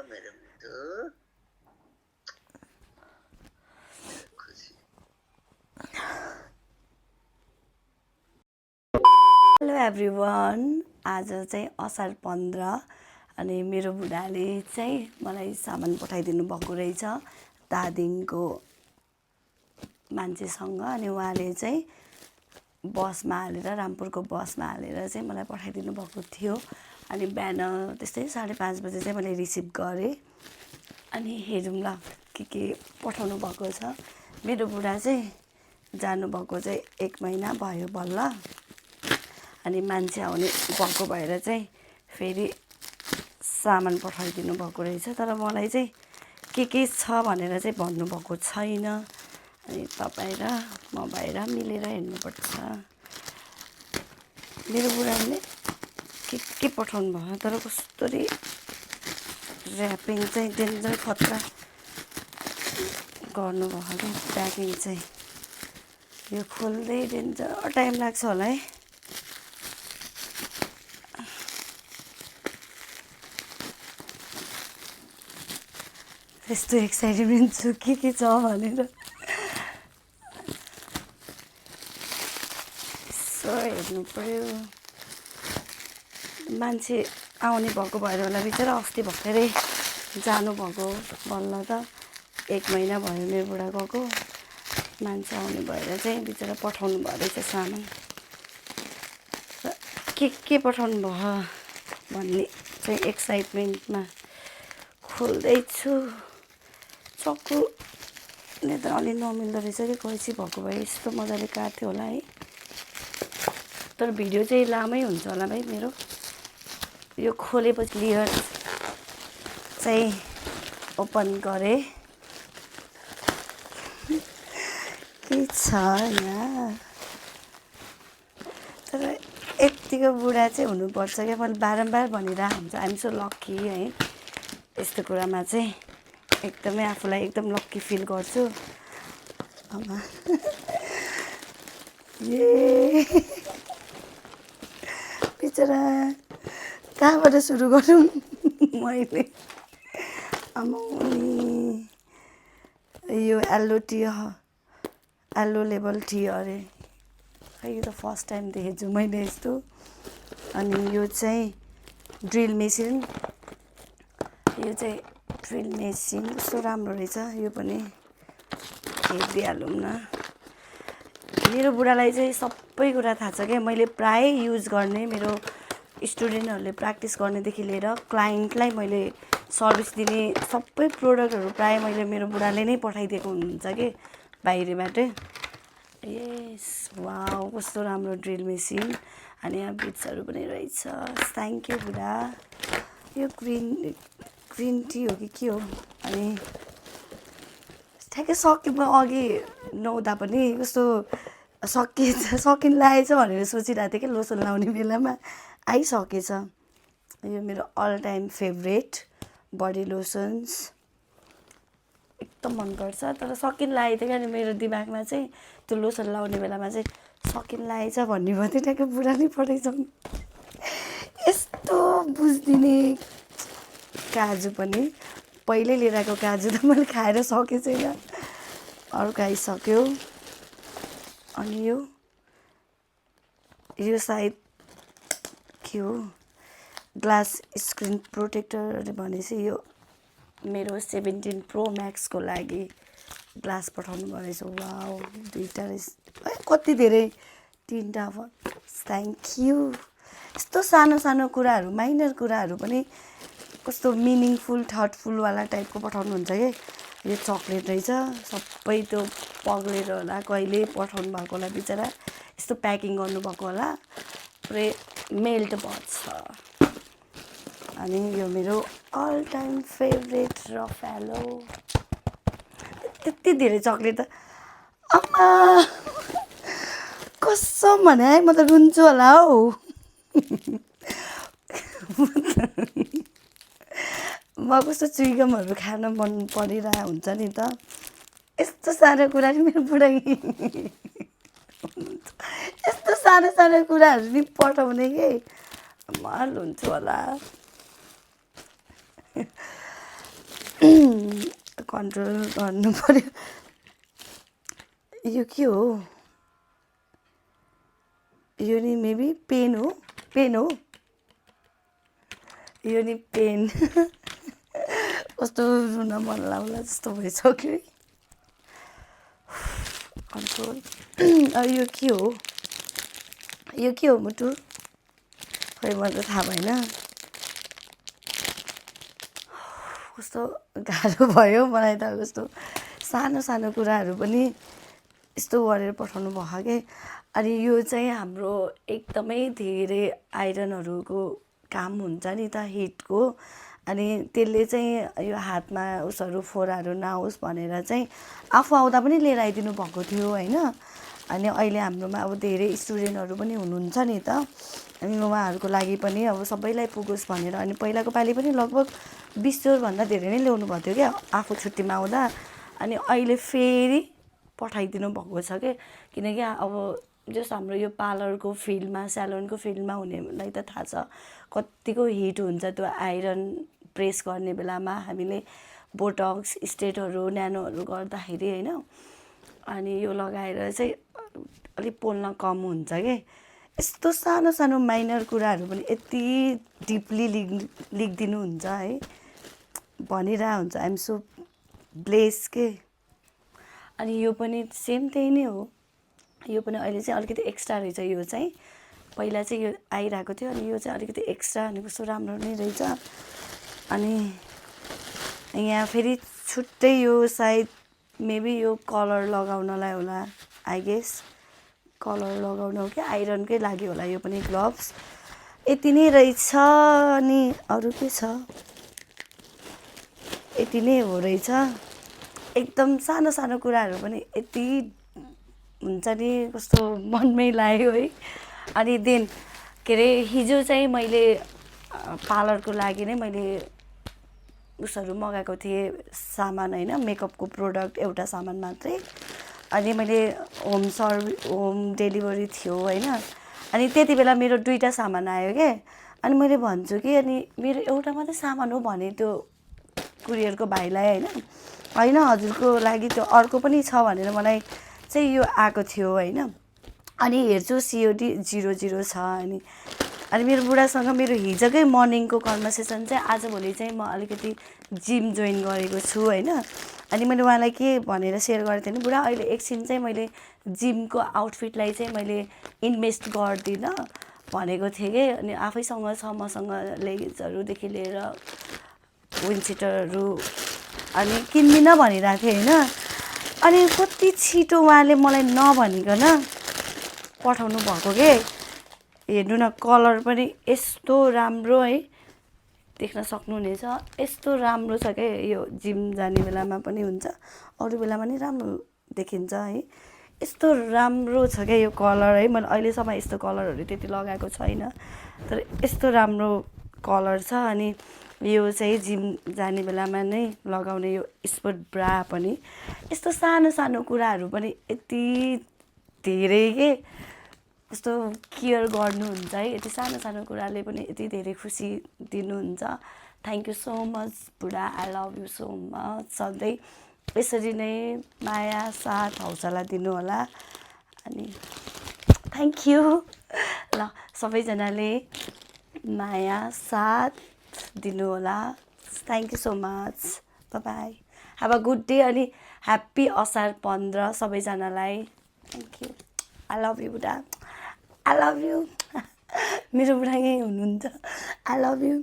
मेरो मिठो खुसी। हेलो एभ्रिवान, आज चाहिँ असार 15 अनि मेरो बुढाले चाहिँ मलाई सामान पठाइदिनु भएको रहेछ दादिङको मान्छेसँग। अनि उहाँले चाहिँ बसमा हालेर, रामपुरको बसमा हालेर चाहिँ मलाई पठाइदिनु भएको थियो। अनि बिहान त्यस्तै 5:30 बजे चाहिँ मैले रिसिभ गरेँ। अनि हेरौँ ल के पठाउनु भएको छ। मेरो बुढा चाहिँ जानुभएको चाहिँ 1 महिना भयो बल्ल। अनि मान्छे आउने भएको भएर चाहिँ फेरि सामान पठाइदिनु भएको रहेछ। तर मलाई चाहिँ के छ भनेर चाहिँ भन्नुभएको छैन। अनि तपाईँ र म भएर मिलेर हेर्नुपर्छ। मेरो बुढाले के पठाउनु भयो, तर कस्तरी ऱ्यापिङ चाहिँ डेन्जर खतरा गर्नुभयो कि प्याकिङ चाहिँ। यो खोल्दै डेन्जर टाइम लाग्छ होला है। यस्तो एक्साइटमेन्ट छु के छ भनेर। यसो हेर्नु पर्यो। मान्छे आउने भएको भएर होला बिचरा, अस्ति भर्खरै जानुभएको बल्ल त 1 महिना भयो मेरो बुढा गएको। मान्छे आउने भएर चाहिँ बिचरा पठाउनु भयो रहेछ सामान। के पठाउनु भयो भन्ने चाहिँ एक्साइटमेन्टमा खोल्दैछु। चक्कुले त अलि नमिल्दो रहेछ कि, कैँची भएको भए यस्तो मजाले काट्थ्यो होला है। तर भिडियो चाहिँ लामै हुन्छ होला भाइ मेरो। यो खोलेपछि क्लियर चाहिँ ओपन गरेँ। के छ यहाँ। तर यतिको बुढा चाहिँ हुनुपर्छ क्या। मैले बारम्बार भनिरहेको हुन्छ आइएम सो लक्की है। यस्तो कुरामा चाहिँ एकदमै आफूलाई एकदम लक्की फिल गर्छु। ए बिचरा कहाँबाट सुरु गरौँ मैले। यो एल्लो लेभल टी अरे, खै यो त फर्स्ट टाइम देखेको छु मैले यस्तो। अनि यो चाहिँ ड्रिल मेसिन। यो चाहिँ ड्रिल मेसिन कस्तो राम्रो रहेछ। यो पनि हेरिदिइहालौँ न। मेरो बुढालाई चाहिँ सबै कुरा थाहा छ क्या। मैले प्राय युज गर्ने, मेरो स्टुडेन्टहरूले प्र्याक्टिस गर्नेदेखि लिएर क्लाइन्टलाई मैले सर्भिस दिने सबै प्रोडक्टहरू प्राय मैले मेरो बुढाले नै पठाइदिएको हुनुहुन्छ कि बाहिरबाट। यस वाउ, कस्तो राम्रो ड्रिल मेसिन। अनि यहाँ बिट्सहरू पनि रहेछ। थ्याङ्क यू बुढा। यो ग्रिन टी हो कि के हो। अनि ठ्याक्कै सकिनु अघि नुहाउँदा पनि कस्तो सकिन लागेछ भनेर सोचिरहेको थिएँ कि लोसन लाउने बेलामा आइसकेछ। यो मेरो all time favourite body lotions, एकदम मनपर्छ। तर सकिन लागेको थियो क्या। अनि मेरो दिमागमा चाहिँ त्यो लोसन लाउने बेलामा चाहिँ सकिन लागेछ भन्ने भयो थियो। ट्याक्कै बुढा नै पठाइसक्नु। यस्तो बुझिदिने काजु पनि पहिल्यै लिएर आएको काजु त मैले खाएर सकेको छैन, अर्को आइसक्यो। अनि यो सायद के हो, ग्लास स्क्रिन प्रोटेक्टर भनेपछि यो मेरो 17 प्रो म्याक्सको लागि ग्लास पठाउनु भयो रहेछ। वाउ, 2टा रहेछ। कति धेरै, 3टा। Thank you. यस्तो सानो सानो कुराहरू, माइनर कुराहरू पनि कस्तो मिनिङफुल थटफुलवाला टाइपको पठाउनुहुन्छ कि। यो चक्लेट रहेछ। सबै त्यो पग्लेर होला कहिले पठाउनु भएको होला बिचरा। यस्तो प्याकिङ गर्नुभएको होला, पुरै मेल्ट भएछ। अनि यो मेरो अल टाइम फेभरेट रफेलो। त्यति धेरै चक्लेट त आमा कसम भने है, म त रुन्छु होला हौ। म कस्तो चुइगमहरू खान मन परिरहेको हुन्छ नि त। यस्तो सानो कुरा नि मेरो बुढा यस्तो सानो सानो कुराहरू नि पठाउने कि म रुन्छु होला। कन्ट्रोल गर्नु पर्यो। यो के हो? यो नि मेबी पेन हो, पेन हो, यो नि पेन। कस्तो रुन मन लाग्ला जस्तो भइसक्यो है। कन्ट्रोल। यो के हो? यो के हो मुटु? खै मलाई त थाहा भएन। कस्तो गाह्रो भयो मलाई त। कस्तो सानो सानो कुराहरू पनि यस्तो गरेर पठाउनु भयो के। अनि यो चाहिँ हाम्रो एकदमै धेरै आइरनहरूको काम हुन्छ नि त, हिटको। अनि त्यसले चाहिँ यो हातमा उसहरू फोराहरू नआओस् भनेर चाहिँ आफू आउँदा पनि लिएर आइदिनु भएको थियो होइन। अनि अहिले हाम्रोमा अब धेरै स्टुडेन्टहरू पनि हुनुहुन्छ नि त, अनि उहाँहरूको लागि पनि अब सबैलाई पुगोस् भनेर। अनि पहिलाको पालि पनि लगभग 20 जोरभन्दा धेरै नै ल्याउनु भएको थियो क्या आफू छुट्टीमा आउँदा। अनि अहिले फेरि पठाइदिनु भएको छ के, किनकि अब जस हाम्रो यो पार्लरको फिल्डमा, स्यालोनको फिल्डमा हुनेलाई त थाहा छ कतिको हिट हुन्छ त्यो आइरन प्रेस गर्ने बेलामा। हामीले बोटक्स, स्टेटहरू, न्यानोहरू गर्दाखेरि होइन। अनि यो लगाएर चाहिँ अलिक पोल्न कम हुन्छ के। यस्तो सानो सानो माइनर कुराहरू पनि यति डिपली लेखिदिनुहुन्छ है, भनिरहेको हुन्छ आइएम सो ब्लेस के। अनि यो पनि सेम त्यही नै हो। यो पनि अहिले चाहिँ अलिकति एक्स्ट्रा रहेछ। यो चाहिँ पहिला चाहिँ यो आइरहेको थियो, अनि यो चाहिँ अलिकति एक्स्ट्रा। अनि कस्तो राम्रो नै रहेछ। अनि यहाँ फेरि छुट्टै यो सायद मेबी यो कलर लगाउनलाई होला, आई गेस कलर लगाउन हो कि आइरनकै लागि होला। यो पनि ग्लोभ्स यति नै रहेछ। अनि अरू के छ? यति नै हो रहेछ। एकदम सानो सानो कुराहरू पनि यति हुन्छ नि, कस्तो मनमै लाग्यो है। अनि देन के अरे हिजो चाहिँ मैले पार्लरको लागि नै मैले उसहरू मगाएको थिएँ सामान होइन, मेकअपको प्रोडक्ट एउटा सामान मात्रै। अनि मैले होम डेलिभरी थियो होइन। अनि त्यति बेला मेरो 2टा सामान आयो क्या। अनि मैले भन्छु कि अनि मेरो एउटा मात्रै सामान हो भने त्यो कुरियरको भाइलाई होइन, होइन हजुरको लागि त्यो अर्को पनि छ भनेर मलाई चाहिँ यो आएको थियो होइन। अनि हेर्छु COD 00 छ। अनि मेरो बुढासँग मेरो हिजोकै मर्निङको कन्भर्सेसन चाहिँ आजभोलि चाहिँ म अलिकति जिम जोइन गरेको छु होइन। अनि मैले उहाँलाई के भनेर सेयर गरेको थिएँ भने, बुढा अहिले एकछिन चाहिँ मैले जिमको आउटफिटलाई चाहिँ मैले इन्भेस्ट गर्दिनँ भनेको थिएँ कि। अनि आफैसँग छ मसँग लेगिन्सहरूदेखि लिएर विन्डसिटरहरू, अनि किन्दिनँ भनिरहेको थिएँ होइन। अनि कति छिटो उहाँले मलाई नभनिकन पठाउनु भएको के। हेर्नु न, कलर पनि यस्तो राम्रो है, देख्न सक्नुहुनेछ। यस्तो राम्रो छ क्या। यो जिम जाने बेलामा पनि हुन्छ, अरू बेलामा नि राम्रो देखिन्छ है। यस्तो राम्रो छ क्या यो कलर है। मैले अहिलेसम्म यस्तो कलरहरू त्यति लगाएको छैन, तर यस्तो राम्रो कलर छ। अनि यो चाहिँ जिम जाने बेलामा नै लगाउने यो स्पोर्ट ब्रा पनि। यस्तो सानो सानो कुराहरू पनि यति धेरै के, कस्तो केयर गर्नुहुन्छ है। यति सानो सानो कुराले पनि यति धेरै खुसी दिनुहुन्छ। थ्याङ्क यू सो मच बुढा, I love you so much. सधैँ यसरी नै माया, साथ, हौसला दिनु होला। अनि थ्याङ्क यू। ल सबैजनाले माया, साथ दिनु होला। Thank you so much. By by. Have a good day. अनि ह्याप्पी असार 15 सबैजनालाई। Thank you. I love you बुढा, आई लभ यू। मेरो बुढा यहीँ हुनुहुन्छ। I love you.